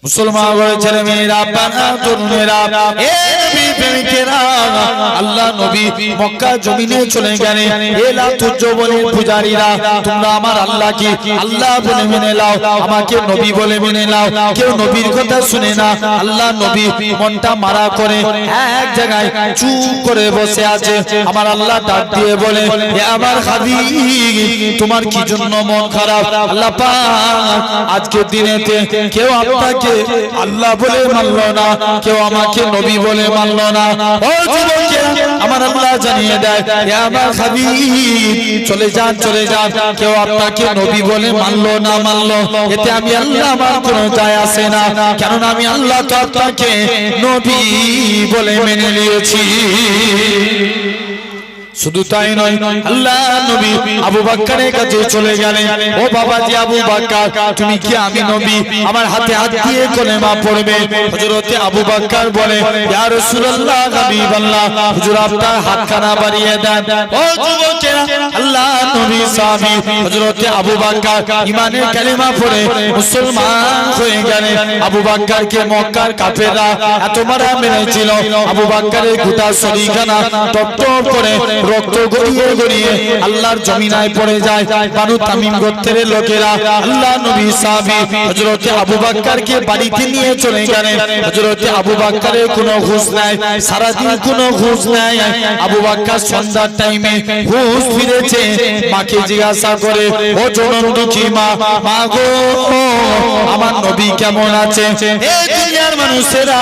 মুসলমান ঘরের ছেলে মেয়েরা, তরুণেরা, এ নবী প্রেমিকেরা, আল্লাহ নবী মক্কা জমিনে চলে গেলেন। এ লাতুজ্জ বলে পূজারীরা, তোমরা আমার আল্লাহকে আল্লাহ বলে মেনে নাও, আমাকে নবী বলে মেনে নাও। কেউ নবীর কথা শুনে না। আল্লাহ নবী মনটা মারা করে এক জায়গায় চুপ করে বসে আছে। আমার আল্লাহ ডাক দিয়ে বলে, হে আমার হাবিব, তোমার কি জন্য মন খারাপ? আল্লাহ পাক আজকে দিনেতে কেউ আপনাকে আল্লাহ বলে মানল না, কেউ আমাকে নবী বলে মানল না। ও যুবকেরা, আমার আল্লাহ জানিয়ে দেয়, হে আমার হাবিব, চলে যান, চলে যান। কেউ আপনাকে নবী বলে মানলো না মানলো, এতে আমি আল্লাহ আমার কোনো যায় আসে না, কেননা আমি আল্লাহ তো আপনাকে নবী বলে মেনে নিয়েছি। শুধু তাই নয়, আল্লাহ নবী আবু বকরের কাছে চলে গেলেন। ও বাবাজি আবু বকর, তুমি কি আমি নবী? আমার হাতে হাত দিয়ে কলেমা পড়বে। হযরতে আবু বকর বলে, ইয়া রাসূলুল্লাহ, হাবিবাল্লাহ, হুজুর আপনার হাতখানা বাড়িয়ে দেন। ও যুবকেরা, আল্লাহ নবী সাহাবী হযরতে আবু বকর ঈমানের কালেমা পড়ে মুসলমান হয়ে গেলেন। আবু বকরকে মক্কার কাফেররা এত মারা মেরেছিল, আবু বকরের গোটা শরীরখানা টপটপ করে রক্ত গড়িয়ে গড়িয়ে আল্লাহর জমিনায় পড়ে যায়। বানু তামিম গোত্রের লোকেরা আল্লাহ নবী সাহাবী হযরতে আবু বকরকে বাড়িতে নিয়ে চলে গেলেন। হযরতে আবু বকরের কোনো হুঁশ নাই, সারা দিন কোনো হুঁশ নাই। আবু বকর সন্ধ্যার টাইমে হুঁশ ফিরেছে, মাকে জিজ্ঞাসা করে, ও জনন্দুখী মা, মা গো, আমার নবী কেমন আছে? এই দুনিয়ার মানুষেরা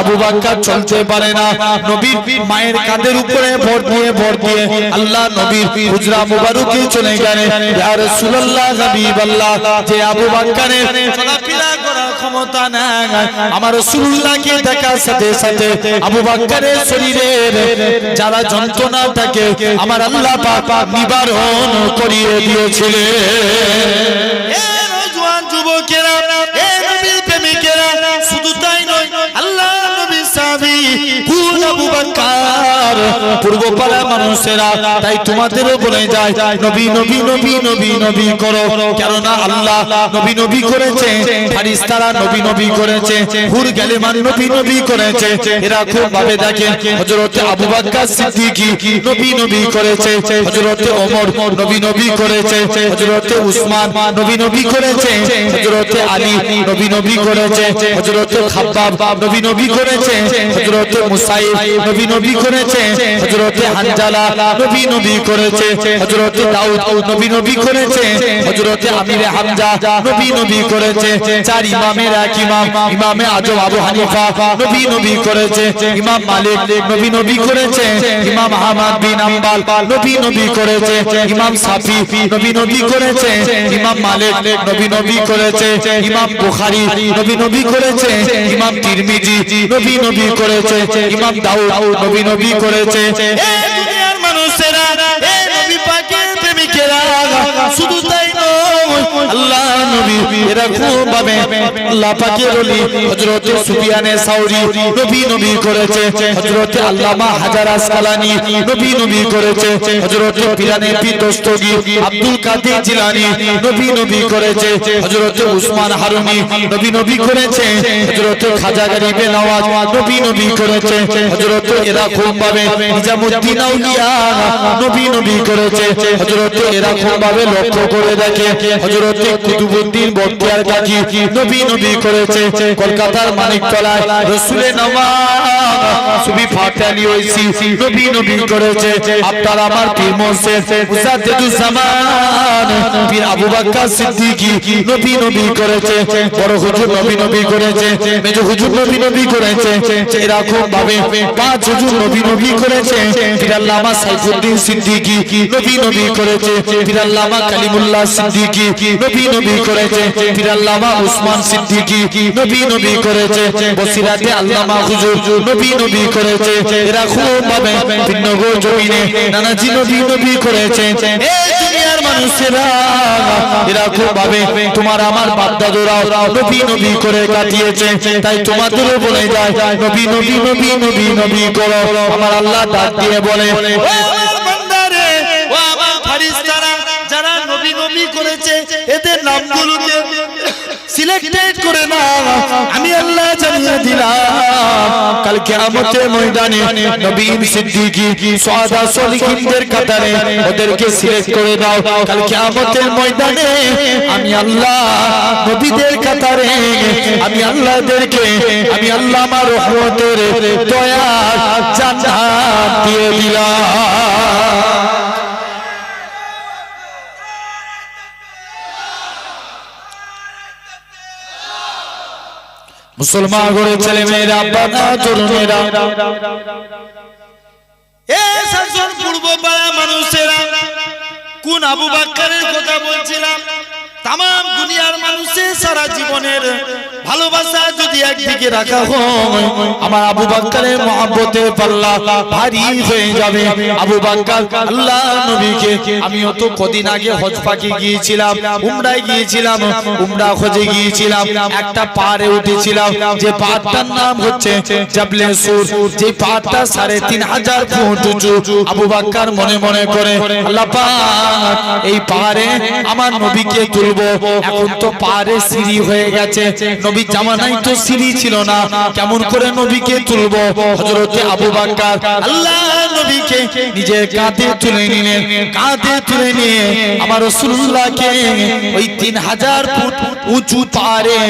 আবু বকর চলতে পারে না, নবীর মায়ের কাঁধের উপরে ভর দিয়ে আল্লাহ নবীর হুজরা মুবারকে চলে গেলেন। ইয়া রাসূলুল্লাহ, হাবিবাল্লাহ, যে আবু বকরের চলাফেরা করার ক্ষমতা নাই, আমার রাসূলুল্লাহকে দেখার সাথে সাথে আবু বকরের শরীরের যারা যন্ত্রণা থাকে আমার আল্লাহ পাক নিবারণ করিয়ে দিয়েছিলেন। এ নওজোয়ান যুবকেরা, এ নবী প্রেমিকেরা, শুধু তাই নয়, আল্লাহ নবী সাহাবী আবু বকর পূর্বপাড়ার মানুষেরা, তাই তোমাদেরও বলে যায়, নবী নবী নবী নবী নবী করো, কেননা আল্লাহ নবী নবী করেছে, ফারিস্তারা নবী নবী করেছে, হুর গেলেমান নবী নবী করেছে। এরা খুব ভাবে দেখে, হযরতে আবু বকর সিদ্দিকী নবী নবী করেছে, হযরতে ওমর নবী নবী করেছে, হযরতে উসমান নবী নবী করেছে, হযরতে আলী নবী নবী করেছে, হযরতে খাব্বাব নবী নবী করেছে, হযরতে মুসাইব নবী নবী করেছে, হযরতে হানজালা নবী নবী করেছে, হযরতে দাউদ নবী নবী করেছে, হযরতে আমিরে হামজা নবী নবী করেছে। চার ইমামের এক ইমাম, ইমামে আজম আবু হানিফা নবী নবী করেছে, ইমাম মালিক নবী নবী করেছে, ইমাম আহমদ বিন হাম্বল নবী নবী করেছে, ইমাম শাফি নবী নবী করেছে, ইমাম মালিক নবী নবী করেছে, ইমাম বুখারী নবী নবী করেছে, ইমাম তিরমিজি নবী নবী করেছে, ইমাম দাউদ নবী নবী করেছে। এই দুনিয়ার মানুষেরা, এই নবী পাকের প্রেমিকেরা, শুধু তাই নয়, আল্লাহ নবী এরা খুব ভাবে আল্লাহ পাকের ওলি হযরতে সুফিয়ানে সাউরি নবী নবী করেছে, হযরতে আল্লামা হাজার আসকালানি নবী নবী করেছে, হযরতে পিরানে পীর দস্তগীর আব্দুল কাদের জিলানী নবী নবী করেছে, হযরতে উসমান হারুনি নবী নবী করেছে, হযরতে খাজা গরিবে নওয়াজ নবী নবী করেছে, হযরতে এরা খুব ভাবে নিজামুদ্দিন আউলিয়া নবী নবী করেছে, হযরতে এরা খুব ভাবে লক্ষ্য করে দেখে, হযরতে কুতুবউদ্দিন বখতিয়ার কাজী নবী নবী করেছে, কলকাতার মানিকতলায় রাসূলের নামাজ সুবি ফাতালি ওইসি নবী নবী করেছে। আপনার আমার পীর মুর্শিদ মুজাদ্দিদুজ জামান পীর আবু বকর সিদ্দিকী নবী নবী করেছে, বড় হুজুর নবী নবী করেছে, মেজো হুজুর নবী নবী করেছে। এরকম ভাবে পাঁচ হুজুর নবী নবী করেছে, পীর আল্লামা সাইফুদ্দিন সিদ্দিকী নবী নবী করেছে, পীর আল্লামা কালিমুল্লাহ সিদ্দিকী নবী নবী করেছে, পীর আল্লামা উসমান সিদ্দিকী নবী নবী করেছে, বসিরাতে আল্লামা হুজুর নবী নবী করেছে। এরা খুব ভাবে ভিন্নগর জমিনে নানাজি নবী নবী করেছে। এই দুনিয়ার মানুষেরা এরা খুব ভাবে তোমার আমার বাপ দাদুরাও নবী নবী করে কাটিয়েছে, তাই তোমাদেরও বলে যায়, নবী নবী নবী নবী নবী করো। আমার আল্লাহ ডাক দিয়ে বলে, ও বান্দারে, ও আমার ফেরেশতারা যারা নবী নবী করেছে, এদের নামগুলোকে সিলেক্টেড করে নাও, আমি আল্লাহ জানিয়ে দিলাম কাল কিয়ামতের ময়দানে নবী সিদ্দিকী সুহাদা সলিহিনদের কাতারে ওদেরকে সিলেক্ট করে দাও। কাল কিয়ামতের ময়দানে আমি আল্লাহ নবীদের কাতারে আমি আল্লাহদেরকে আমি আল্লাহ আমার রহমতের দয়ার জান্নাত দিয়ে দিলাম। মুসলমান ঘরে ছেলে মেয়েরা বাবা তরুণেরা এ শাসন পূর্ব পাড়া মানুষেরা কোন আবু বকরের কথা বলছিলাম? তাম দুনিয়ার মানুষের সারা জীবনের ভালোবাসা যদি একদিকে রাখা হয় আমার আবু বকরের মহব্বতের পাল্লা ভারী হয়ে যাবে। আবু বকর আল্লাহ নবীকে আমিও তো কদিন আগে হজ পাকে গিয়েছিলাম, উমরায় গিয়েছিলাম, উমরা হজে গিয়েছিলাম, একটা পাহাড়ে উঠেছিলাম যে পাহাড়টার নাম হচ্ছে জাবলে সুর, যে পাহাড়টা ৩৫০০ ফুট উঁচু। আবু বকর মনে মনে করে আল্লাহ পাক এই পাহাড়ে আমার নবীকে তুলবো। এখন তো পাহাড়ে সিঁড়ি হয়ে গেছে, নবী জামানায় তো সিঁড়ি ছিল না, কেমন করে নবীকে তুলবো? হযরতে আবু বকর আল্লাহ নবীকে নিজের কাঁধে তুলে নিলেন, কাঁধে তুলে নিয়ে আমার রাসূলুল্লাহকে ওই ৩০০০ ফুট উঁচু পাহাড়ে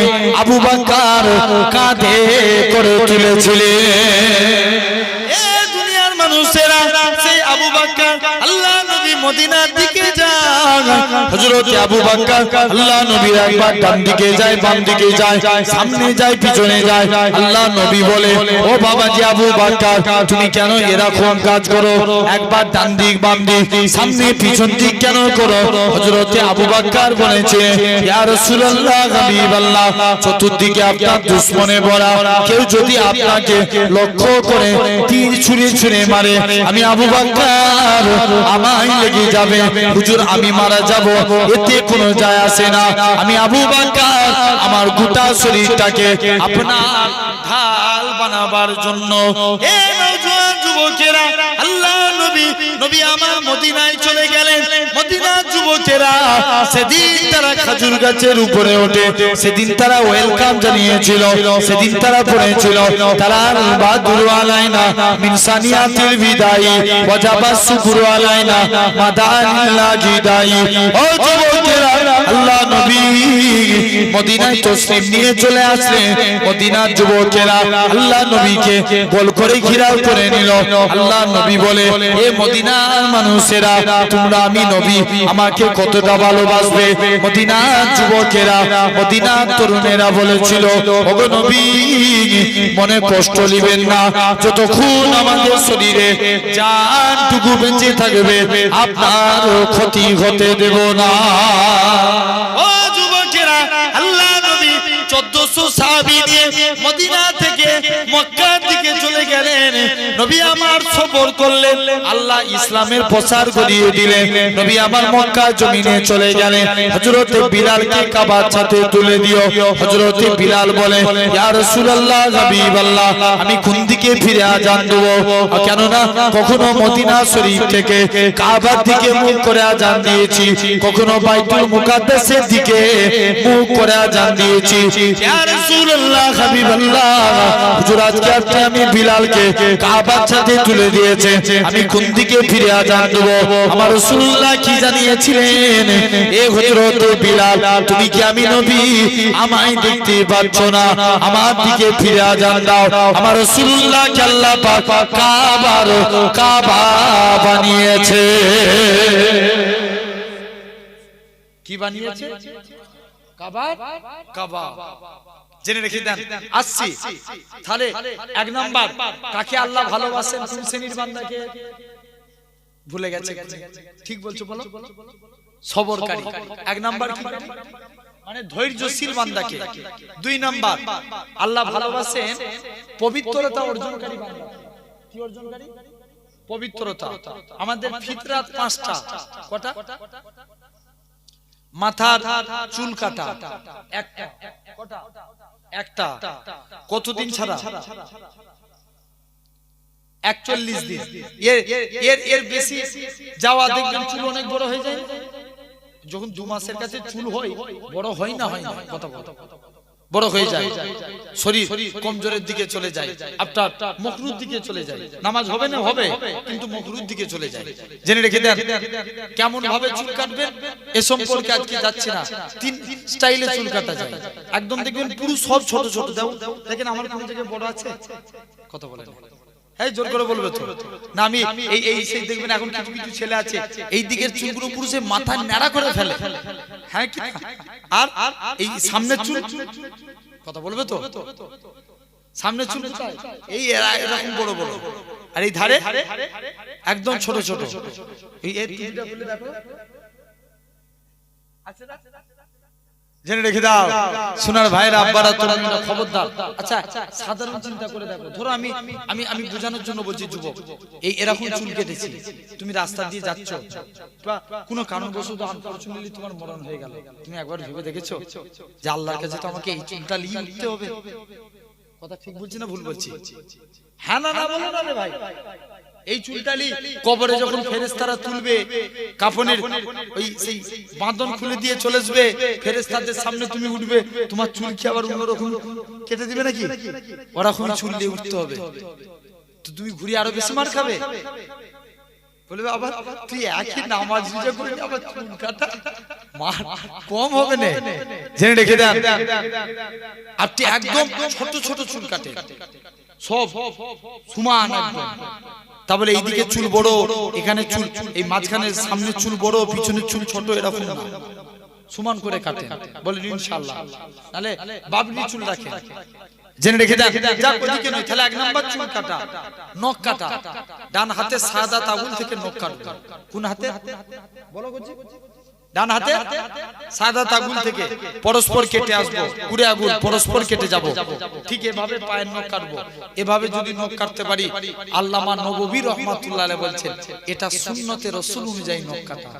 আবু বকর কাঁধে করে তুলেছিলেন। এ দুনিয়ার মানুষেরা সেই আবু বকর আল্লাহ নবী মদিনার দিকে যায়, হযরতে আবু বকর আল্লাহ নবী একবার ডান দিকে যায়, বাম দিকে যায়, সামনে যায়, পিছনে যায়। আল্লাহ নবী বলে ও বাবাজি আবু বকর তুমি কেন এরকম কাজ করো? একবার ডান দিক বাম দিক সামনে পিছন দিক কেন করো? হযরতে আবু বকর বলেছে ইয়া রাসূলুল্লাহ হাবিবাল্লাহ চতুর্দিকে আপনার দুশমনে ভরা, কেউ যদি আপনাকে লক্ষ্য করে তীর ছুঁড়ে ছুঁড়ে মারে আমি আবু বকর আমায় লেগে যাবে, হুজুর আমি মারা যাব, এতে কোনো যায় আসে না। আমি আবু বকর আমার গোটা শরীরটাকে আপনার ঢাল বানাবার জন্য। এ নওজোয়ান যুবকেরা আল্লাহ নবী আমার মদিনায় চলে গেলেন। মদিনার যুবকেরা সেদিন তারা খেজুর গাছের উপরে ওঠে, সেদিন তারা ওয়েলকাম জানিয়েছিল, সেদিন তারা পড়েছিল তারা বাদুর আলাইনা মিন সানিয়াতিল বিদাই ওয়াজাবা শুকরু আলাইনা মাদানিল্লাহ জিদাই। ও যুবকেরা আল্লাহ নবী মদিনায় তশরিফ নিয়ে চলে আসলেন। মদিনার যুবকেরা আল্লাহ নবীকে গোল করে ঘিরাও করে নিল। আল্লাহ নবী বলে এ মদিনার মানুষেরা তোমরা আমি নবী আমাকে কতটা ভালোবাসবে? মদিনার যুবকেরা মদিনার তরুণেরা বলেছিল ওগো নবী মনে কষ্ট নেবেন না, যতক্ষণ আমাদের শরীরে জানটুকু বেঁচে থাকবে আপনার ক্ষতি হতে দেব না। ও যুবকেরা আল্লাহ নবী 1400 সাহাবী নিয়ে মদিনা থেকে মক্কার দিকে চলে গেলেন। নবী আমার সফর করলেন, আল্লাহ ইসলামের প্রসার করিয়ে দিলেন। নবী আমার মক্কা জমিনে চলে গেলেন। হযরতে বিলালকে কাবার সাথে তুলে দিও। হযরতে বিলাল বলে ইয়া রাসূলুল্লাহ হাবিবাল্লাহ আমি কোন দিকে ফিরে আজান দেব? কেন না কখনো মদিনা শরীফ থেকে কাবার দিকে মুখ করে আজান দিয়েছি, কখনো বাইতুল মুকাদ্দাসের দিকে মুখ করে আজান দিয়েছি। ইয়া রাসূলুল্লাহ হাবিবাল্লাহ হুজুর আজকে আমি বিলালকে কাবার সাথে তুলে দিয়েছে, আমি কোন দিকে ফিরে আজান দেব? আমার রাসূলুল্লাহ কি জানিয়েছিলেন এ হযরত বিলাল তুমি কি আমি নবী আমায় দেখতে পাচ্ছ না? আমার দিকে ফিরে আজান দাও। আমার রাসূলুল্লাহ কে আল্লাহ পাক কাবা বানিয়েছে। কি বানিয়েছে? কাবা। জেনে রেখে দেন। আসছি তাহলে এক নাম্বার কাকে আল্লাহ ভালোবাসেন, কোন শ্রেণীর বান্দাকে? ভুলে গেছে, ঠিক বলছো বলো? সবরকারী। এক নাম্বার কি? মানে ধৈর্যশীল বান্দাকে। দুই নাম্বার আল্লাহ ভালোবাসেন পবিত্রতা অর্জনকারী বান্দা। কি অর্জনকারী? পবিত্রতা। আমাদের ফিতরাত 5টা। কটা? মাথার চুল কাটা একটা। কটা? একটা। কতদিন ছাড়া? 41 দিন। এর বেশি যাওয়া দেখবেন চুল অনেক বড় হয়ে যায়। যখন 2 মাসের কাছে চুল হয় বড় হয় না কথা বড় হয়ে যায়, শরীর কমজোরের দিকে চলে যায়, আপনার মকরুর দিকে চলে যায়, নামাজ হবে না হবে কিন্তু মকরুর দিকে চলে যায়। জেনে রেখে দেন কেমন ভাবে চুল কাটবেন এ সম্পর্কে আজকে যাচ্ছে না। 3 স্টাইলে চুল কাটা যায়। একদম দেখবেন পুরো সব ছোট ছোট দাও, দেখেন আমার কোন জায়গায় বড় আছে কথা বলেন, এই জোর করে বলবে তো না। আমি এই সেই দেখবেন এখন কিছু কিছু ছেলে আছে এই দিকের চুলগুলো পুরো সে মাথা ন্যাড়া করে ফেলে, হ্যাঁ কি, আর এই সামনের চুল কথা বলবে তো, সামনের চুল এই এরকম বড় বড়, আর এই ধারে একদম ছোট ছোট। এই টুপিটা বলে দেখো আছে না, জেনে রেখে দাও সোনার ভাইরা আব্বারা তোরা খবরদার। আচ্ছা সাধারণ চিন্তা করে দেখো, ধরো আমি আমি আমি বোঝানোর জন্য বলছি যুবক, এই এরকম চুল কেটেছি, তুমি রাস্তা দিয়ে যাচ্ছ বা কোনো কারণবশত আনফরচুনেটলি তোমার মরণ হয়ে গেল, তুমি একবার ভেবে দেখেছো যে আল্লাহর কাছে তো আমাকে এই চুলটা নিয়ে উঠতে হবে? কথা ঠিক বলছি না ভুল বলছি? হ্যাঁ না না বলো না রে ভাই। এই চুলটালি কবরে যখন ফেরেশতারা তুলবে, কাফনের ওই সেই বাঁধন খুলে দিয়ে চলে আসবে, ফেরেশতাদের সামনে তুমি উঠবে, তোমার চুল কি আবার অন্যরকম কেটে দিবে নাকি? ওরকম চুল দিয়ে উঠতে হবে, তো তুমি ঘুরে আরো বেশি মার খাবে। বলবে আবার তুই একই নামাজ রোজা করে আবার চুল কাটা, মার কম হবে না। জেনে রেখে দেন আপনি একদম ছোট ছোট চুল কাটে, সব সমান একদম। তাহলে এইদিকে চুল বড়, এখানে চুল, এই মাঝখানে সামনের চুল বড়, পিছনের চুল ছোট, এরকম না, সমান করে কাটে। বলেন ইনশাআল্লাহ। তাহলে বাবলি চুল রাখে, জেনে রেখে দেন। যা ওদিকে নয়, তাহলে 1 নাম্বার চুল কাটা, নখ কাটা। ডান হাতে সাদাত আগুন থেকে নখ কাটবে। কোন হাতে বলো গজি? ডান হাতে সাদাত আগুন থেকে পরস্পর কেটে আসবো, পুরে আগুন পরস্পর কেটে যাব। ঠিক এভাবে পায়ের নখ কাটবো। এভাবে যদি নখ কাটতে পারি, আল্লামা নববী রাহমাতুল্লাহ আলাইহি বলছেন এটা সুন্নতে রাসূল অনুযায়ী নখ কাটা।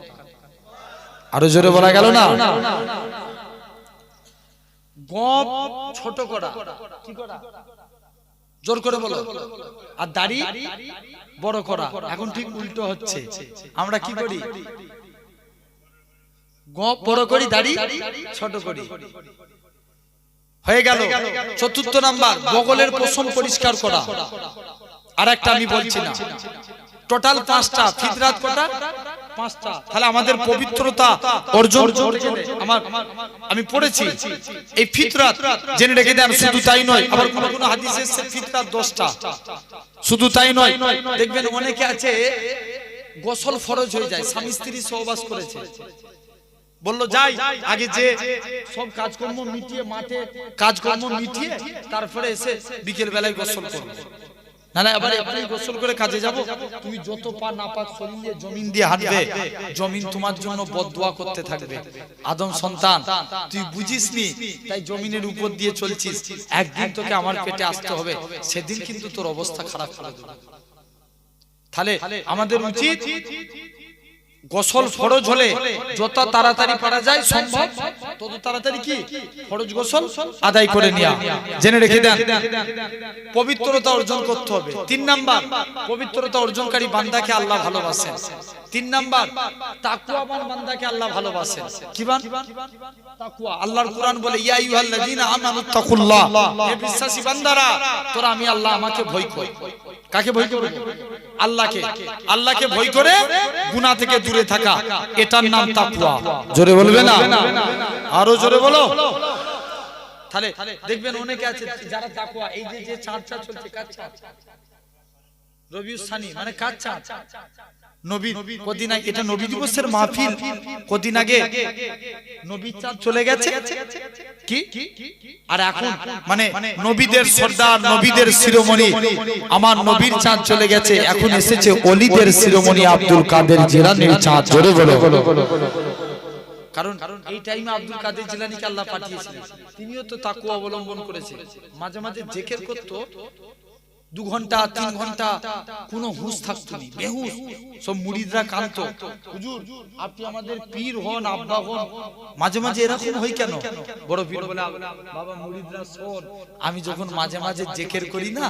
আরো জোরে বলা গেল না? গপ ছোট করা, কি করা? জোর করে বলো। আর দাড়ি বড় করা। এখন ঠিক উল্টো হচ্ছে, আমরা কি করি? গপ বড় করি, দাড়ি ছোট করি। হয়ে গেল। 4র্থ নাম্বার বগলের পশম পরিষ্কার করা। আরেকটা আমি বলছি না, টোটাল 5টা। ফিতরাত কটা? 5টা। তাহলে আমাদের পবিত্রতা অর্জন করতে গেলে আমি পড়েছি এই ফিতরাত, জেনে রেখে দেন। শুধু তাই নয়, আবার কোন কোন হাদিসে এসেছে ফিতরাত 10টা। শুধু তাই নয়, দেখবেন অনেকে আছে গোসল ফরজ হয়ে যায়, স্বামী স্ত্রী সহবাস করেছে, বললো যাই আগে যে সব কাজকর্ম মিটিয়ে, মাঠে কাজকর্ম মিটিয়ে তারপরে এসে বিকেল বেলায় গোসল করবো। নালে আবার আপনি গোসল করে কাজে যাব, তুমি যত পা না পাক শরীরে জমিন দিয়ে হাঁটবে, জমিন তোমার জন্য বদদুয়া করতে থাকবে। আদম সন্তান তুই বুঝিসনি, তাই জমিনের উপর দিয়ে চলছিস, একদিন তোকে আমার পেটে আসতে হবে, সেদিন কিন্তু তোর অবস্থা খারাপ করে দেবে। তাহলে আমাদের উচিত গোসল ফরজ হলে যত তাড়াতাড়ি পারা যায় সম্ভব তত তাড়াতাড়ি কি ফরজ গোসল আদায় করে নেওয়া। জেনে রেখে দেন পবিত্রতা অর্জন করতে হবে। 3 নাম্বার পবিত্রতা অর্জনকারী বান্দাকে আল্লাহ ভালোবাসেন। 3 নাম্বার তাকওয়াবান বান্দাকে আল্লাহ ভালোবাসেন। কি বান? তাকওয়া। আল্লাহর কোরআন বলে ইয়া আইয়ুহাল্লাযীনা আমানুত্তাকুল্লাহ, হে বিশ্বাসী বান্দারা তোরা আমি আল্লাহ আমাকে ভয় কর। কাকে ভয় করবে? আল্লাহকে। আল্লাহকে ভয় করে গুনাহ থেকে দূরে থাকা, এটার নাম তাকওয়া। জোরে বলবে না? আরো জোরে বলো। তাহলে দেখবেন অনেকে আছে যারা তাকওয়া, এই যে চর্চা চলছে কার চর্চা? রবিউস সানি মানে কার চর্চা? নবী কদিন আগে, এটা নবী দিবসের মাহফিল, কদিন আগে নবীর চাঁদ চলে গেছে কি, আর এখন মানে নবীদের সর্দার, নবীদের শিরোমণি আমার নবীর চাঁদ চলে গেছে, এখন এসেছে ওলিদের শিরোমণি আব্দুল কাদের জিলানীর চাঁদ। জোরে বলো। কারণ এই টাইমে আব্দুল কাদের জিলানীকে আল্লাহ পাঠিয়েছিলেন, তিনিও তো তাকওয়া অবলম্বন করেছে। মাঝে মাঝে জিকির করতো 2 ঘন্টা 3 ঘন্টা, কোনো হুঁশ থাকতো না, বেহুশ। সব মুরিদরা কাঁদতো, হুজুর আপনি আমাদের পীর হন, আব্বা হন। মাঝে মাঝে এরকম হয় কেন? বড় পীর বলে বাবা মুরিদরা শোন, আমি যখন মাঝে মাঝে জিকির করি না,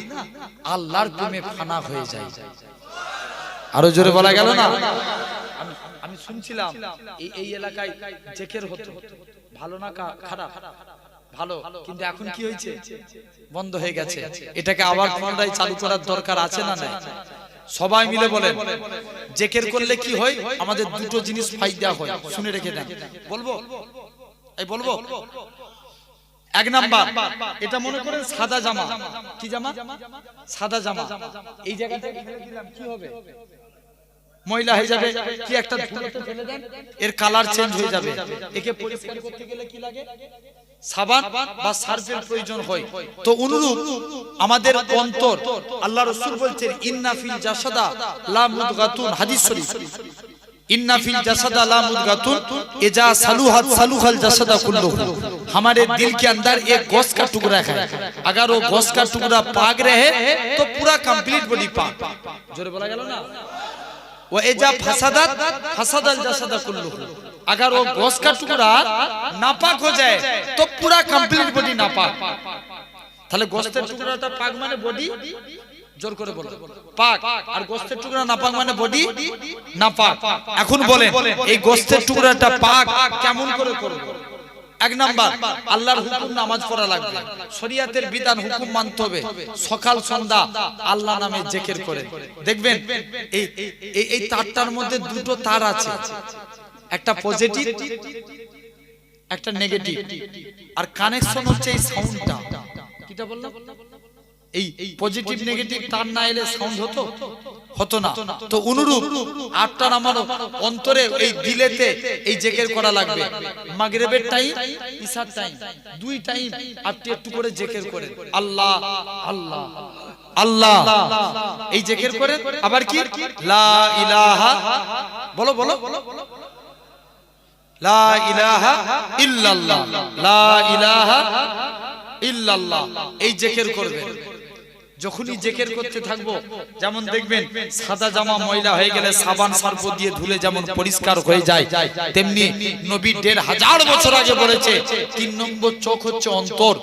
আল্লাহর প্রেমে ফানা হয়ে যায়। আরো জোরে বলা গেল না? আমি আমি শুনছিলাম এই এলাকায় জেকের হতো, ভালো না খারাপ? ভালো, কিন্তু এখন কি হয়েছে? বন্ধ হয়ে গেছে। এটাকে আবার পুনরায় চালু করার দরকার আছে না নাই? সবাই মিলে বলেন জেকের করলে কি হয়? আমাদের দুটো জিনিস ফায়দা হয়, শুনে রেখে দেন। বলবো বলবো। এক নাম্বার, এটা মনে করেন সাদা জামা। কি জামা? সাদা জামা। এই জায়গাটা কি হবে? ময়লা হয়ে যাবে, কি একটা ধুলোতে ফেলে দেন, এর কালার চেঞ্জ হয়ে যাবে। একে পরিষ্কার করতে গেলে কি লাগে? সাবান বা সার্ফের প্রয়োজন হয়। তো অনুরূপ আমাদের অন্তর, আল্লাহ রাসূল বলছেন ইন্না ফিল জাসাদা লা মুদগাতুন, হাদিস শরীফ, इन्ना फिल जसदा ला मुदगातुन इजा सलूहत सलूहल जसदा कुल्लुहु। हमारे दिल के अंदर एक गोश्त का टुकड़ा है, अगर वो गोश्त का टुकड़ा पाक रहे तो पूरा कंप्लीट बॉडी पाक। जोरे बोला गया ना? वो इजा फसदत फसदल जसदा कुल्लुहु, अगर वो गोश्त का टुकड़ा नापाक हो जाए तो पूरा कंप्लीट बॉडी नापाक। তাহলে গোশতের টুকরাটা পাক মানে বডি, জোর করে বলো পাক, আর গোশতের টুকরা নাপাক মানে বডি নাপাক। এখন বলেন এই গোশতের টুকরাটা পাক কেমন করে করব? এক নাম্বার, আল্লাহর হুকুম নামাজ পড়া লাগবে, শরীয়তের বিধান হুকুম মানতে হবে, সকাল সন্ধ্যা আল্লাহ নামে জিকির করে। দেখবেন এই এই তারটার মধ্যে দুটো তার আছে, একটা পজিটিভ একটা নেগেটিভ, আর কানেকশন হচ্ছে এই সাউন্ডটা। কিটা বললাম? এই পজিটিভ নেগেটিভ তার না এলে সাউন্ড হতো না। তো অনুরূপ আটটার আমার অন্তরে এই দিলেতে এই জিকির করা লাগবে। মাগরিবের টাইম, ইশার টাইম, দুই টাইম আপনি একটু করে জিকির করেন, আল্লাহ আল্লাহ আল্লাহ, এই জিকির করেন। আবার কি লা ইলাহা, বলো বলো, লা ইলাহা ইল্লাল্লাহ, লা ইলাহা ইল্লাল্লাহ, এই জিকির করবেন। যখনই জিকির করতে থাকবো, যেমন দেখবেন সাদা জামা ময়লা হয়ে গেলে সাবান সার্ফ দিয়ে ধুলে যেমন পরিষ্কার হয়ে যায়, তেমনি নবী ১৫০০ বছর আগে বলেছে ৩ নম্বর চোখ হচ্ছে অন্তর।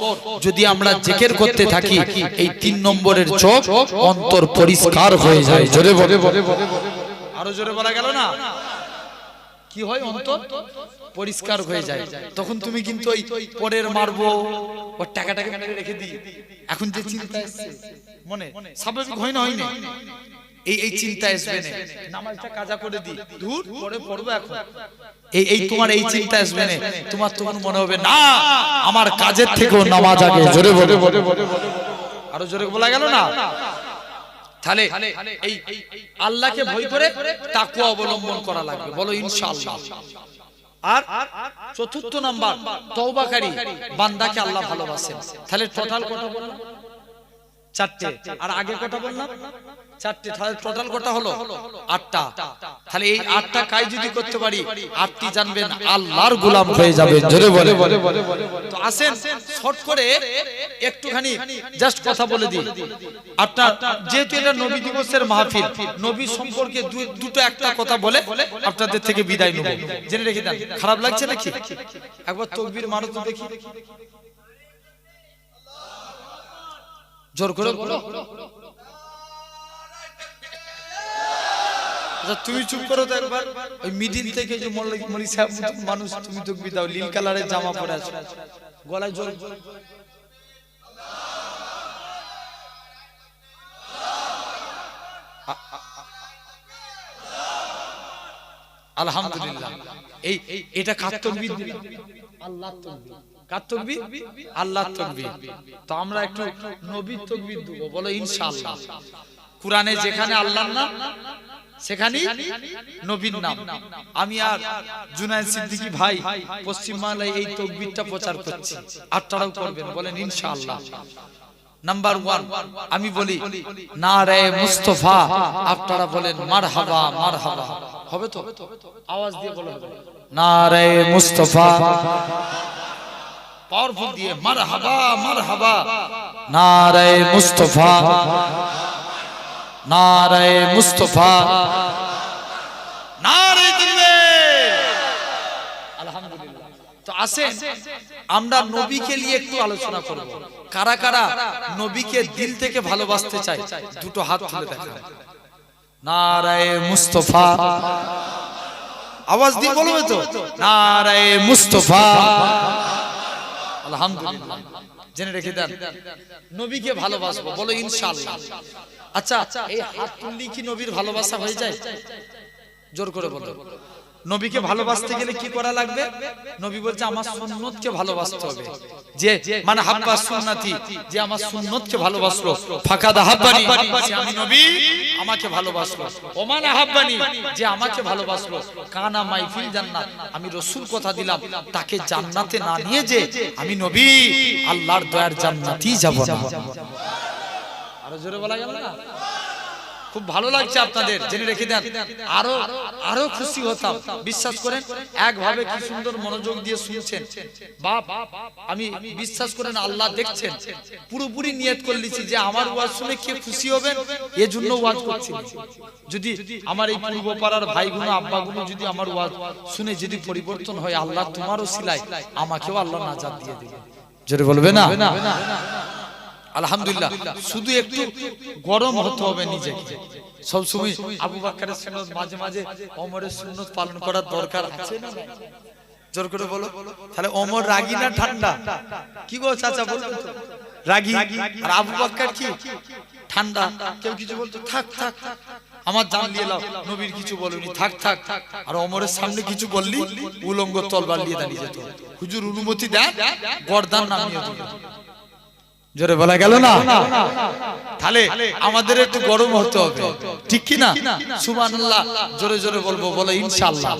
যদি আমরা জিকির করতে থাকি, এই ৩ নম্বরের চোখ অন্তর পরিষ্কার হয়ে যায়। জোরে বলে, আরো জোরে বলা গেল না? কি হয়? অন্তর পরিষ্কার হয়ে যায়। তখন তুমি কিন্তু ওই পরের মারবো, ওর টাকাটাকে মেরে রেখে দিই, এখন যে চিন্তা আসছে মনে, স্বাভাবিক হয় না? হয় না? এই চিন্তা আসবে না, নামাজটা কাজা করে দিই, দূর পরে পড়বো এখন, এই তোমার এই চিন্তা আসবে না। তোমার তখন মনে হবে না আমার কাজের থেকেও নামাজ আগে। জোরে বলে, আরো জোরে বলা গেল না? তাহলে এই আল্লাহকে ভয় করে তাকওয়া অবলম্বন করা লাগবে, বলো ইনশাআল্লাহ। আর চতুর্থ নাম্বার, তওবাকারী বান্দাকে আল্লাহ ভালোবাসেন। তাহলে টোটাল কটা বললাম? 4টে। আর আগে কটা বললাম? 4টে। তাহলে টোটাল কটা হলো? 8টা। তাহলে এই 8টা কাজ যদি করতে পারি, 8টি জানবেন আল্লাহর গোলাম হয়ে যাবেন। জোরে বলে। তো আসেন শর্ট করে একটুখানি জাস্ট কথা বলে দিই। আপনার যেহেতু এটা নবী দিবসের মাহফিল, নবী সম্পর্কে দুটো একটা কথা বলে আপনাদের থেকে বিদায় নেব, জেনে রেখে দেন। খারাপ লাগছে নাকি? একবার তাকবীর মারো তো দেখি, জোর করে বলো। তুমি চুপ করো তো একবার। ওই মিডিল থেকে যে মলি সাহেব মানুষ, তুমি তাকবীর দাও, নীল কালারের জামা পরে আছো, গলায় জোর। আলহামদুলিল্লাহ। এটা কার তাকবীর? আল্লাহর তাকবীর। কার তাকবীর? আল্লাহর তাকবীর। তো আমরা একটু নবীর তাকবীর দেব, বলো ইনশাআল্লাহ। কুরআনে যেখানে আল্লাহর নাম, সেখানে নবীর নাম। আমি আর জুনায়েদ সিদ্দিকী ভাই পশ্চিম বাংলায় এই তাকবীরটা প্রচার করছি, আপনারাও করবেন, বলেন ইনশাআল্লাহ। নাম্বার 1 আমি বলি নারে মুস্তাফা, আপনারা বলেন মারহাবা মারহাবা। হবে তো? আওয়াজ দিয়ে বলো নারে মুস্তাফা, পাওয়ারফুল দিয়ে মারহাবা মারহাবা, নারে মুস্তাফা, নারে মুস্তাফা, নারে তাকবীর। আলহামদুলিল্লাহ। তো আসেন আমরা নবীকে নিয়ে একটু আলোচনা করব। কারা কারা নবীকে দিল থেকে ভালোবাসতে চায়, দুটো হাত তুলে দেখান। নারে মুস্তাফা, আওয়াজ দিয়ে বলবে তো নারায়ে মুস্তাফা। আলহামদুলিল্লাহ, জেনে রেখে দেন নবীকে ভালোবাসবো, বলো ইনশাআল্লাহ। আচ্ছা, এই হাত তুললে কি নবীর ভালোবাসা হয়ে যায়? জোর করে বলো। নবীকে ভালোবাসতে গেলে কি করা লাগবে? নবী বলছে আমার সুন্নতকে ভালোবাসতে হবে। যে মানে হাব্বা সুন্নতি, যে আমার সুন্নতকে ভালোবাসলো, ফাকাদ আহাব্বানি, যে আমি নবী আমাকে ভালোবাসলো। ওমান আহাব্বানি, যে আমাকে ভালোবাসলো, কানা মাইফিল জান্নাত, আমি রাসূল কথা দিলাম তাকে জান্নাতে না নিয়ে যে আমি নবী আল্লাহর দয়ার জান্নাতেই যাব না। আরো জোরে বলা গেল না? খুব ভালো লাগছে আপনাদের, জেনে রেখে দেন। আরো খুশি হতাম, বিশ্বাস করেন। একভাবে কি সুন্দর মনোযোগ দিয়ে শুনছেন বাপ, আমি বিশ্বাস করেন আল্লাহ দেখছেন। পুরোপুরি নিয়ত করে নিয়েছি যে আমার ওয়াজ শুনে কে খুশি হবেন, এজন্য ওয়াজ করছি। যদি আমার এই পূর্ব পাড়ার ভাইগুলো আব্বাগুলো যদি আমার ওয়াজ শুনে যদি পরিবর্তন হয়, আল্লাহ তোমারও সিলাই, আমাকেও আল্লাহ নাজাত দিয়ে দেবে। জোরে বলবে না? আলহামদুলিল্লাহ। শুধু একটু গরম হতে হবে নিজেকে। সব সময় আবু বকরের সুন্নাত, মাঝে মাঝে ওমরের সুন্নাত পালন করার দরকার আছে না? জোর করে বলো। তাহলে ওমর রাগী না ঠান্ডা? কি গো চাচা বলুন তো? রাগী। আর আবু বকর কি ঠান্ডা? কেউ কিছু বলতো থাক থাক, আমার জান নিয়ে লাও, নবীর কিছু বলনি, থাক থাক। আর ওমরের সামনে কিছু বললি উলঙ্গ তলবার নিয়ে দাঁড়িয়ে যেত। হুজুর অনুমতি দেন, গর্দান নামিয়ে দিল। জোরে বলা গেল না? তাহলে আমাদের একটু গরম হতে হবে, ঠিক কি না? সুবহানাল্লাহ জোরে জোরে বলবো, বলো ইনশাআল্লাহ।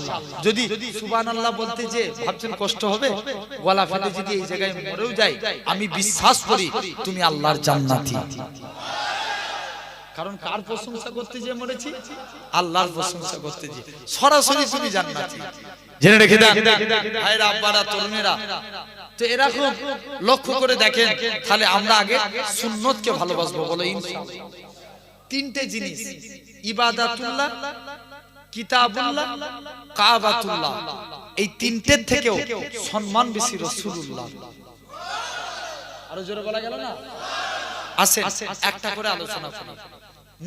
যদি সুবহানাল্লাহ বলতে যে ভাবছেন কষ্ট হবে, গলা ফেটে যদি এই জায়গায় মরেও যাই, আমি বিশ্বাস করি তুমি আল্লাহর জান্নাতি। কারণ কার প্রশংসা করতে যে মরেছি? আল্লাহর প্রশংসা করতে যে, সরাসরি তুমি জান্নাতি। জেনে রেখে দেন ভাইরা, আব্বারা, তরুণেরা। তো এরকম লক্ষ্য করে দেখেন, তাহলে আমরা আগে সুন্নতকে ভালোবাসবো, বলো ইনশাআল্লাহ। তিনটে জিনিস, ইবাদাতুল্লাহ, কিতাবুল্লাহ, কাবাতুল্লাহ, এই তিনটের থেকেও সম্মান বেশি রাসূলুল্লাহ। আরো জোরে বলা গেল না? আসেন একটা করে আলোচনা করি।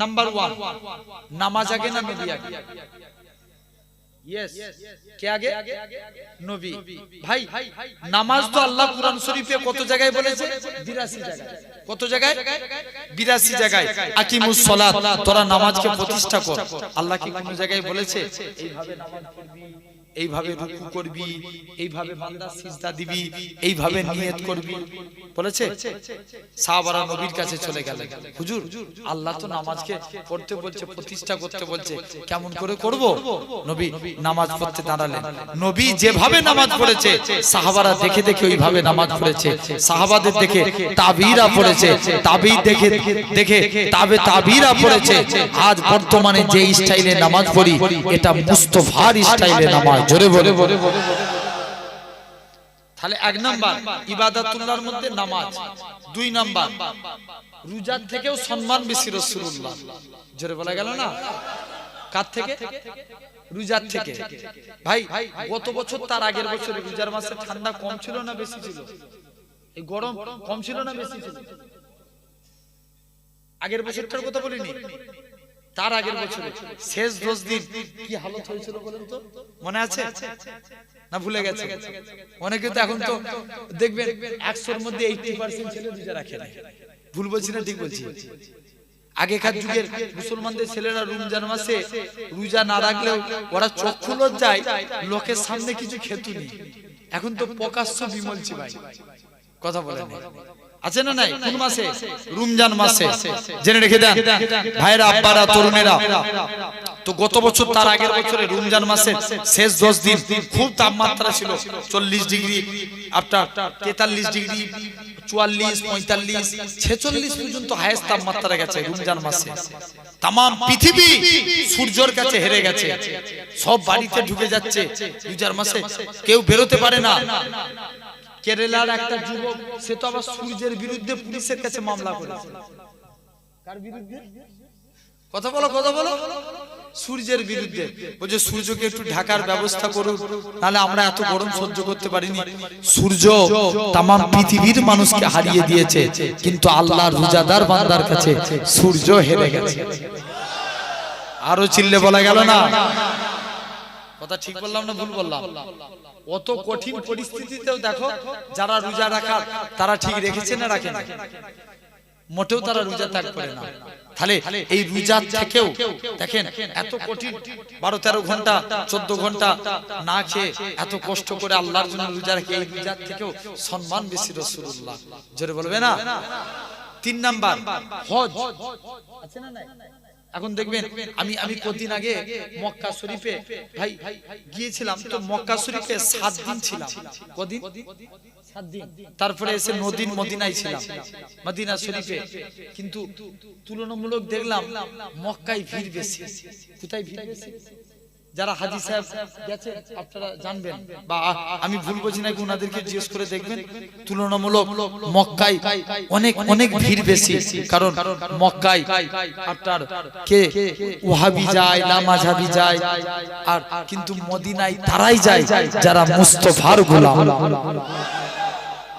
নাম্বার 1, নামাজ আগে না নবী আগে? কে আগে? নবী। ভাই নামাজ তো আল্লাহ কুরআন শরীফে কত জায়গায় বলেছে? 82 জায়গায়। কত জায়গায়? 82 জায়গায়। আকিমুস সালাত, তোরা নামাজকে প্রতিষ্ঠা কর। আল্লাহ কি কোন জায়গায় বলেছে এইভাবে নামাজ পড়বি, এইভাবে রুকু করবি, এইভাবে বান্দা সিজদা দিবি, এইভাবে নিয়ত করবি? বলেছে? সাহাবারা নবীর কাছে চলে গেলেন, হুজুর আল্লাহ তো নামাজকে পড়তে বলছে, প্রতিষ্ঠা করতে বলছে, কেমন করে করব? নবী নামাজ পড়তে দাঁড়ালেন। নবী যেভাবে নামাজ পড়েছে সাহাবারা দেখে দেখে ওইভাবে নামাজ পড়েছে। সাহাবাদের দেখে তাবিরা পড়েছে, তাবি দেখে দেখে তাবিরা পড়েছে। আজ বর্তমানে যে স্টাইলে নামাজ পড়ি, এটা মুস্তাফার স্টাইলে নামাজ। জোরে বলে। তাহলে 1 নাম্বার ইবাদাতুল্লাহর মধ্যে নামাজ। 2 নাম্বার রোজার থেকেও সম্মান বেশি রাসূলুল্লাহ। জোরে বলা গেল না? কার থেকে? রোজার থেকে। ভাই গত বছর তার আগের বছর রোজার মাসে ঠান্ডা কম ছিল না বেশি ছিল? এই গরম কম ছিল না বেশি ছিল? আগের বছরটার কথা বলিনি, তার আগের বছর শেষ 10 দিন কি হালত হয়েছিল বলেন তো? মনে আছে না ভুলে গেছে? অনেকে তো এখন তো দেখবেন 100 এর মধ্যে 80% ছেলে রোজা রাখে না। ভুল বলছি না ঠিক বলছি? আগেকার যুগের মুসলমানদের ছেলেরা রমজান মাসে রোজা না রাখলেও ওরা চক্ষু লজ্জায় লোকের সামনে কিছু খেতুনি। এখন তো প্রকাশ্য বিমলছি ভাই, কথা বলেন আছে না নাই? কোন মাসে? রমজান মাসে। জেনে রেখে দেন ভাইরা, আব্বারা, তরুণেরা। তো গত বছর তার আগের বছরে রমজান মাসে শেষ 10 দিন খুব তাপমাত্রা ছিল, 40 ডিগ্রি, আপনার 43 ডিগ্রি, 44, 45, 46 পর্যন্ত হাইয়েস্ট তাপমাত্রা গেছে রমজান মাসে। তাম পৃথিবী সূর্যের কাছে হেরে গেছে, সব বাড়িতে ঢুকে যাচ্ছে রমজান মাসে, কেউ বেরোতে পারে না। কেরালার একটা যুবক, সে তো আবার সূর্যের বিরুদ্ধে পুলিশের কাছে মামলা করেছে। কার বিরুদ্ধে? কথা বলো, কথা বলো। সূর্যের বিরুদ্ধে। বলছে সূর্যকে একটু ঢাকার ব্যবস্থা করুন, নাহলে আমরা এত গরম সহ্য করতে পারিনি। সূর্য তাম পৃথিবীর মানুষকে হারিয়ে দিয়েছে, কিন্তু আল্লাহর রোজাদার বান্দার কাছে সূর্য হেরে গেছে। আরো চিল্লে বলা গেল না? কথা ঠিক বললাম না ভুল বললাম? অত কঠিন পরিস্থিতিতেও দেখো যারা রোজা রাখার তারা ঠিক রেখেছে না রাখে না? মোটেও তারা রোজা ত্যাগ করে না। তাহলে এই রোজা থেকেও দেখেন এত কঠিন 12-13 ঘন্টা 14 ঘন্টা না খেয়ে এত কষ্ট করে আল্লাহর জন্য রোজা রাখে, এই রোজা থেকেও সম্মান বেশি রাসূলুল্লাহ। জোরে বলবে না? 3 নাম্বার হজ আছে না নাই? এখন দেখবেন আমি কতদিন আগে মক্কা শরীফে ভাই গিয়েছিলাম, তো মক্কা শরীফে 7 দিন ছিলাম। কদিন? 7 দিন। তারপরে এসে মদিনায় ছিলাম, মদিনা শরীফে। কিন্তু তুলনামূলক দেখলাম মক্কায় ভিড় বেশি। কোথায় ভিড় বেশি? যারা হাজী সাহেব গেছে আপনারা জানবেন, বা আমি ভুল বলছি নাকি ওনাদেরকে জিজ্ঞেস করে দেখবেন। তুলনামূলক মক্কায় অনেক অনেক ভিড় বেশি, কারণ মক্কায় আপনার কে ওয়াহাবি যায়, লামাযহাবি যায়, আর কিন্তু মদিনায় তারাই যায় যারা মুস্তাফার গোলাম।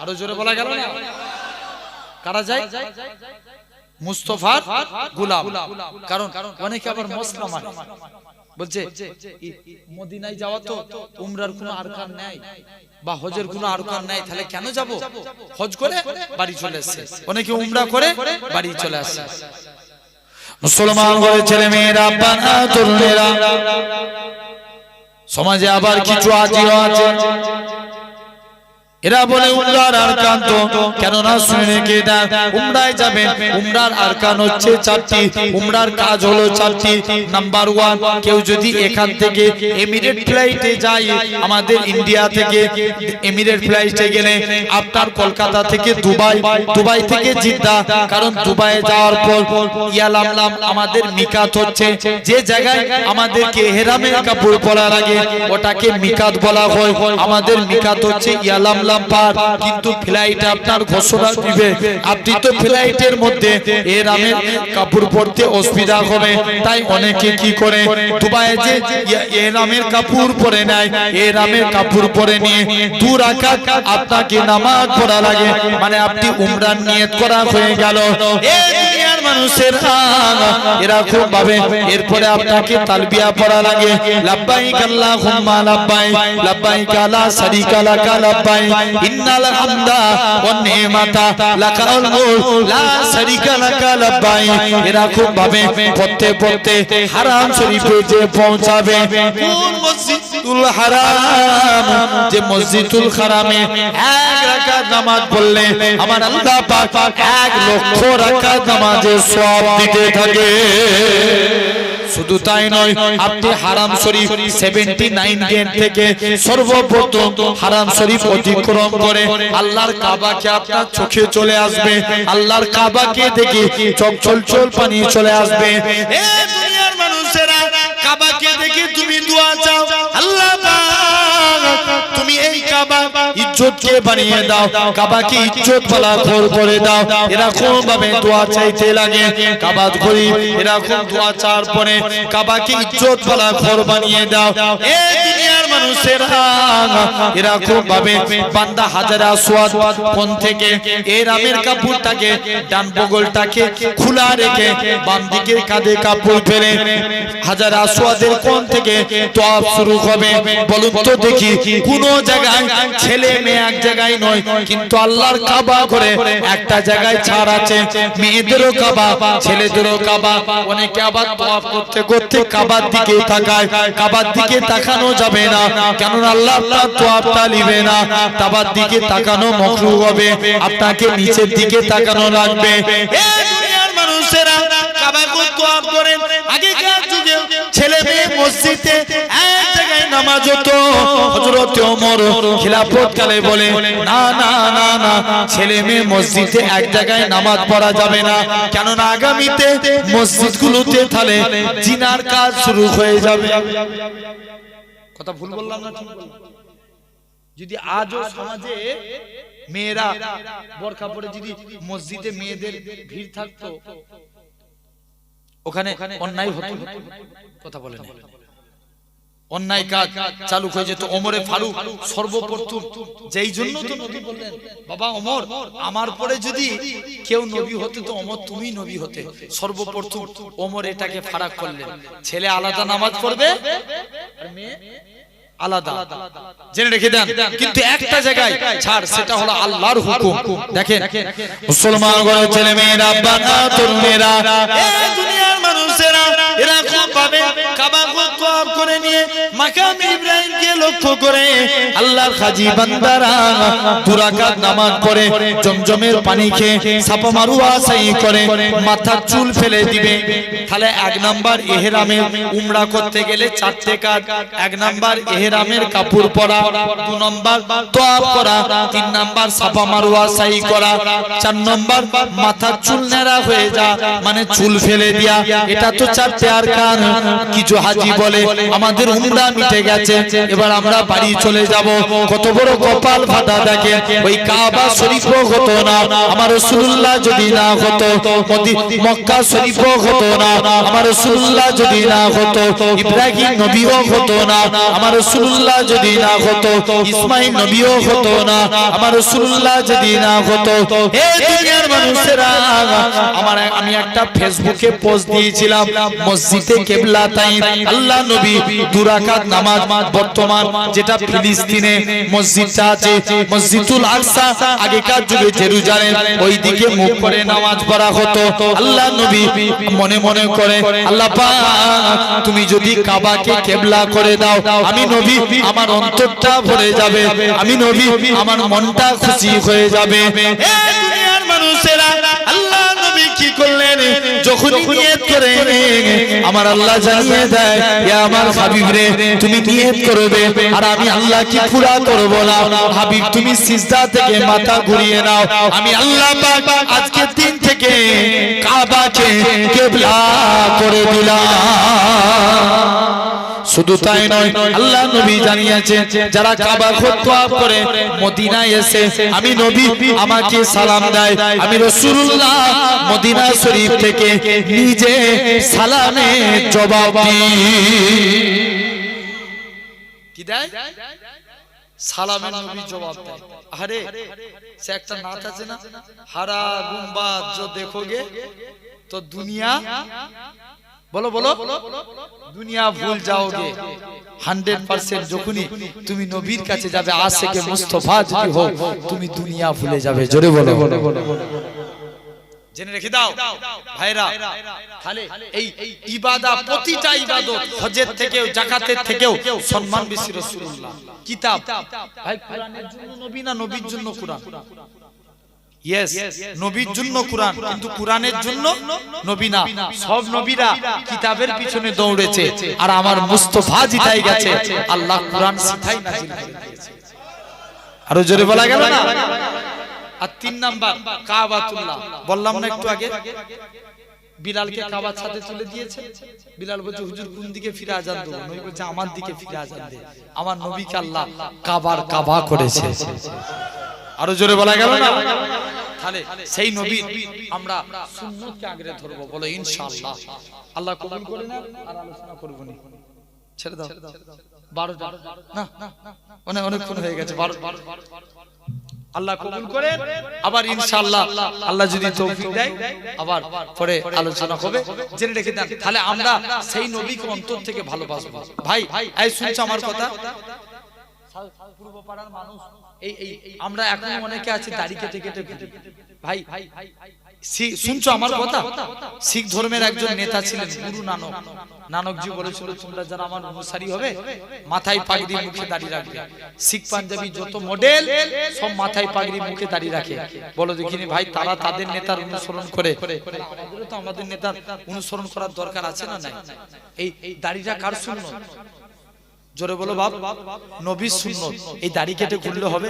আরো জোরে বলা গেল না? কারা যায়? মুস্তাফার গোলাম। কারণ অনেকে আবার মশলা মানে বলছে মদিনায় যাওয়া তো উমরার কোনো আরকান নাই বা হজের কোনো আরকান নাই, তাহলে কেন যাব? হজ করে বাড়ি চলে আসে, অনেকে উমরা করে বাড়ি চলে আসে। মুসলমান ঘরের ছেলে মেয়েরা, বাবা তরুণেরা, সমাজে আবার কিছু আজিও আছে, এরা বলে উমরার আরকান তো কেন না শুনে রেখে দেন। উমরায় যাবেন, উমরার আরকান হচ্ছে 4টি, উমরার কাজ হলো 4টি। নাম্বার 1, কেউ যদি এখান থেকে এমিরেট ফ্লাইটে যায়, আমাদের ইন্ডিয়া থেকে এমিরেট ফ্লাইটে গেলে আপনার কলকাতা থেকে দুবাই, দুবাই থেকে জিদ্দা, কারণ দুবাইয়ে যাওয়ার পর ইয়ালামলাম আমাদের মিকাত হচ্ছে, যে জায়গায় আমাদেরকে ইহরামের কাপড় পরা লাগে ওটাকে মিকাত বলা হয়। আমাদের মিকাত হচ্ছে ইয়ালামলাম পার, কিন্তু ফ্লাইটে আপনার ঘোষণা দিবে আপনি তো ফ্লাইটের মধ্যে ইহরামের কাপড় পরতে অসুবিধা হবে, তাই অনেকে কি করে দুবাইয়ে যে ইহরামের কাপড় পরে নেয়, ইহরামের কাপড় পরে নিয়ে 2 রাকাত আপনাকে নামাজ পড়া লাগে, মানে আপনি উমরার নিয়ত করা হয়ে গেল। এই দুনিয়ার মানুষের এরকম ভাবে এরপরে আপনাকে তালবিয়া পড়া লাগে, লাব্বাইক আল্লাহুম্মা লাব্বাইক, লাব্বাইক লা শারীকা লাক লাব্বাইক, ইন্নাল হামদা ওয়ান নি'মাতা লাকাল মুলক লা শারীকা লাক লাব্বাইক। এরকম ভাবে পড়তে পড়তে হারাম শরীফে যে পৌঁছাবে, কোন মসজিদুল হারাম, যে মসজিদুল হারামে 1 রাকাত নামাজ পড়লে আমার আল্লাহ পাক 1 লক্ষ রাকাত নামাজের সওয়াব দিতে থাকে। শুধু তাই নয়, আপনি হারাম শরীফ 79 গেট থেকে সর্বপ্রথম হারাম শরীফ অতিক্রম করে আল্লাহর কাবাকে আপনার চোখে চলে আসবে, আল্লাহর কাবাকে দেখে চোখ ছলছল পানি চলে আসবে। এ দুনিয়ার মানুষেরা, কাবাকে দেখে তুমি দোয়া চাও, আল্লাহ পাক তুমি এই কাবা ইজ্জতকে বানিয়ে দাও, কাবাকে ইজ্জত वाला ঘর করে দাও, এরকম ভাবে দোয়া চাইতে লাগে। কাবা শরীফ এরকম দোয়া চাওয়ার পরে কাবাকে ইজ্জত वाला ঘর বানিয়ে দাও। এই দুনিয়ার মানুষেরা এরকম ভাবে বান্দা হাজার আসওয়াদ কোণ থেকে ইহরামের কাপড়টাকে ডান বগলটাকে খোলা রেখে বাম দিকের কাঁধে কাপড় ফেলে হাজার আসওয়াদের কোণ থেকে তওয়াফ শুরু হবে। বলুন তো দেখি, কোন জায়গায় ছেলে মেয়ে এক জায়গায় নয়, কিন্তু আল্লাহর কাবা করে একটা জায়গায় ছাড় আছে, মেয়েদেরও কাবা ছেলেদেরও কাবা। অনেকে আবার তওয়াফ করতে করতে কাবার দিকে তাকায়, কাবার দিকে তাকানো যাবে না, কারণ আল্লাহ আপনার তওয়াফটা নিবে না, কাবার দিকে তাকানো মাকরুহ হবে, আপনাকে নিচের দিকে তাকানো লাগবে। এই দুনিয়ার মানুষেরা কাবাকে তওয়াফ করেন, আগেকার যুগে ছেলে মেয়ে মসজিদে এক জায়গায় নামাজ হতো। হযরত ওমর খিলাফত কালে বলে না না না না, ছেলে মেয়ে মসজিদে এক জায়গায় নামাজ পড়া যাবে না, কেননা আগামীতে মসজিদগুলোতে তাহলে জিনার কাজ শুরু হয়ে যাবে। কথা ভুল বললাম না ঠিক বললাম? যদি আজও সমাজে মেয়েরা বোরকা পরে যদি মসজিদে মেয়েদের ভিড় থাকতো, ওখানে অন্যায় হতো। কথা বলেন, অন্যায় কাজ চালু হয়ে যেত। ওমরে ফারুক সর্বপ্রথম যেই জন্য তো নবী বললেন, বাবা ওমর, আমার পরে যদি কেউ নবী হতে তো ওমর তুমি নবী হতে। সর্বপ্রথম ওমর এটাকে ফারাক করলেন, ছেলে আলাদা নামাজ পড়বে আর মেয়ে আলাদা, জেনে রেখে দেন। কিন্তু একটা জায়গায় ছাড়, সেটা হলো আল্লাহর হুকুম। দেখেন মুসলমান ঘরের ছেলে মেয়েরা, বাবা তরুণেরা, এই দুনিয়ার মানুষেরা, এরা খুব ভাবে কাবা তওয়াফ করে নিয়ে মাকাম ইব্রাহিমকে লক্ষ্য করে আল্লাহর হাজী বান্দারা দু রাকাত নামাজ পড়ে জমজমের পানি খেয়ে সাফা মারওয়া সাই করে মাথার চুল ফেলে দিবে। তাহলে এক নাম্বার ইহরামে উমরা করতে গেলে 4টে কাজ। এক নাম্বার ইহরামের কাপড় পরা, 2 নাম্বার তওয়াফ করা, 3 নাম্বার সাফা মারওয়া সাই করা, 4 নাম্বার মাথার চুল নেড়া হয়ে যা, মানে চুল ফেলে দিয়া। এটা তো 4টে আরকান। কিছু হাজী বলে আমাদের উমরা মিটে গেছে, এবার আমরা বাড়ি চলে যাব। কত বড় কপাল ফাটা দেখে, ওই কাবা শরীফও হতো না আমার রাসূলুল্লাহ যদি না হতো, মক্কা শরীফও হতো না আমার রাসূলুল্লাহ যদি না হতো, ইব্রাহিম নবীও হতো না আমার রাসূলুল্লাহ যদি না হতো, ইসমাঈল নবীও হতো না আমার রাসূলুল্লাহ যদি না হতো। হে দুনিয়ার মানুষেরা, আমি একটা ফেসবুকে পোস্ট দিয়েছিলাম, মসজিদে কিবলাতাইন আল্লাহ নবী 2 রাকাত নামাজ, বর্তমান যেটা ফিলিস্তিনে মসজিদটা আছে মসজিদুল আকসা, আগেকার যুগে জেরুজালেম, ওই দিকে মুখ করে নামাজ পড়া হতো। আল্লাহ নবী মনে মনে করে, আল্লাহ পাক তুমি যদি কাবাকে কিবলা করে দাও, আমি নবী আমার অন্তরটা ভরে যাবে, আমি নবী আমার মনটা খুশি হয়ে যাবে। হে দুনিয়ার মানুষেরা, আল্লাহ নবী কি করলেন, যখন নিয়ত করে আমার আল্লাহ জানিয়ে দেয়, ইয়া আমার হাবিব রে তুমি নিয়ত করবে আর আমি আল্লাহ কি পুরা করব না। হাবিব তুমি সিজদা থেকে মাথা ঘুরিয়ে নাও, আমি আল্লাহ পাক আজকে দিন থেকে কাবাকে কিবলা করে দিলাম। শুধু তাই নয়, আল্লাহ নবী জানিয়েছেন যারা কাবা তওয়াফ করে মদিনায় এসে আমি নবী আমাকে সালাম দেয়, আমি রাসূলুল্লাহ মদিনা শরীফ থেকে নিজে সালামের জবাব দিই। কি দেয়? সালামের নবী জবাব দেয়। আরে সে একটা নাচ আছে না, হারা গুম্বাদ जो देखोगे तो दुनिया, বলো বলো, দুনিয়া ভুল যাওগে। 100% যখনই তুমি নবীর কাছে যাবে, আশিকে মুস্তাফা যদি হও, তুমি দুনিয়া ভুলে যাবে। জোরে বলো, জেনে রেখে দাও ভাইরা। তাহলে এই ইবাদত, প্রতিটা ইবাদত হজের থেকেও যাকাতের থেকেও সম্মান বেশি রাসূলুল্লাহ। কিতাব ভাই, কোরআনের জন্য নবী না নবীর জন্য কোরআন? ইয়েস, নবীর জন্য কোরআন, কিন্তু কোরআনের জন্য নবী না। সব নবীরা কিতাবের পিছনে দৌড়েছে, আর আমার মুস্তাফা জিতাই গেছে, আল্লাহ কোরআন সিধাই নাজিল করে দিয়েছে। আরো জোরে বলা গেল না? আর 3 নাম্বার কাবাতুল্লাহ, বললাম না একটু আগে, বিলালকে কাবার সাথে তুলে দিয়েছে। বিলাল বলছে হুজুর কোন দিকে ফিরে আজান দেব? নবী বলছে আমার দিকে ফিরে আজান দে। আমার নবীকে আল্লাহ কাবার কাবা করেছে। আরো জোরে বলা গেল না? তাহলে সেই নবীর আমরা সুন্নতকে আগলে ধরবো, বলো ইনশাআল্লাহ। আল্লাহ কবুল করে না, আর আলোচনা করব না, ছেড়ে দাও। 12টা না, অনেকক্ষণ হয়ে গেছে। 12 আল্লাহ কবুল করেন, আবার ইনশাআল্লাহ আল্লাহ যদি তৌফিক দেয় আবার পরে আলোচনা হবে। জেনে রেখে দেন, তাহলে আমরা সেই নবীকে অন্তর থেকে ভালোবাসবো। ভাই এই শুনছো আমার কথা? পূর্ব পাড়ার মানুষ এই আমরা এখন অনেকে আছে দাড়ি কেটে কেটে ঘুরি। ভাই শুনছো আমার কথা? শিখ ধর্মের একজন নেতা ছিলেন গুরু নানক। নানকজি বলেছিল তোমরা যারা আমার অনুসারী হবে মাথায় পাগড়ি মুখে দাড়ি রাখবে। শিখ পাঞ্জাবি যত মডেল সব মাথায় পাগড়ি মুখে দাড়ি রাখে। বলো দেখিনি ভাই, তারা তাদের নেতার অনুসরণ করে, আমাদেরও তো আমাদের নেতার অনুসরণ করার দরকার আছে না নাই? এই দাড়িটা কার সুন্নত? জোরে বলো বাপ, নবীর সুন্নত। এই দাড়ি কেটে ঘুরলে হবে?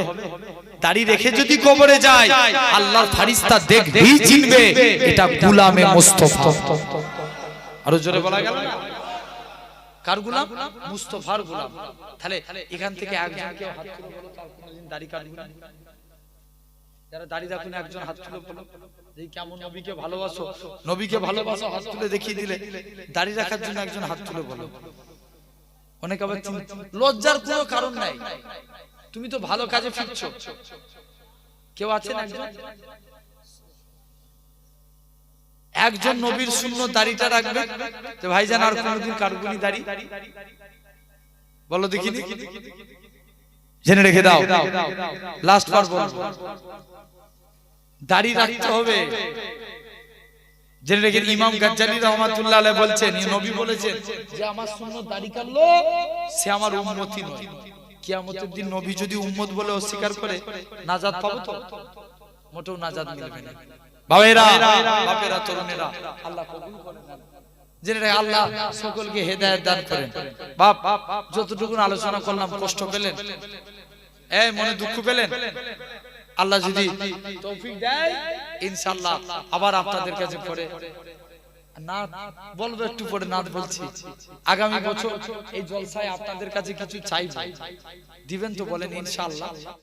দাড়ি রেখে যদি কবরে যায় আল্লাহর ফেরেশতা দেখবেই চিনবে এটা গোলামে মুস্তাফা। আরো জোরে বলা গেল না? কার গোলাম? মুস্তাফার গোলাম। তাহলে এখান থেকে একজনকে হাত তুলে বলো তার কোনদিন দাড়ি কাটবে না? যারা দাড়ি রাখুন একজন হাত তুলে বলো যে কেমন নবীকে ভালোবাসো, নবীকে ভালোবাসো, হাত তুলে দেখিয়ে দিলে। দাড়ি রাখার জন্য একজন হাত তুলে বলো। অনেক আবার লজ্জার কোনো কারণ নাই, তুমি তো ভালো কাজে ফিরছো। কেউ আছেন একজন নবীর সুন্নত দাড়িটা রাখবে যে ভাইজান আর কোনোদিন কারবুনি দাড়ি, বলো দেখিনি, জেনে রেখে দাও। লাস্ট বার বলবো, দাড়ি রাখতে হবে। জেনে রেখে ইমাম গাজ্জালি রাহমাতুল্লাহ আলাইহি বলছেন, নবী বলেছেন যে আমার সুন্নত দাড়ি কাটলো সে আমার উম্মতি নয়। কিয়ামতের দিন নবী যদি উম্মত বলে অস্বীকার করে নাজাত পাবো তো? মোটেও নাজাত মিলবে না। বাবেরা, বাপেরা, তরুণেরা, আল্লাহ কবুল করেন। জেনে রেখে আল্লাহ সকলকে হেদায়েত দান করেন। বাপ, যতটুকু আলোচনা করলাম কষ্ট পেলেন, মনে দুঃখ পেলেন? আল্লাহ যদি তৌফিক দেয় ইনশাআল্লাহ আবার আপনাদের কাছে পড়ে না বলবো, একটু পরে না বলছি, আগামী বছর এই জলসায় আপনাদের কাছে কিছু চাইবো, দিবেন তো বলেন ইনশাআল্লাহ?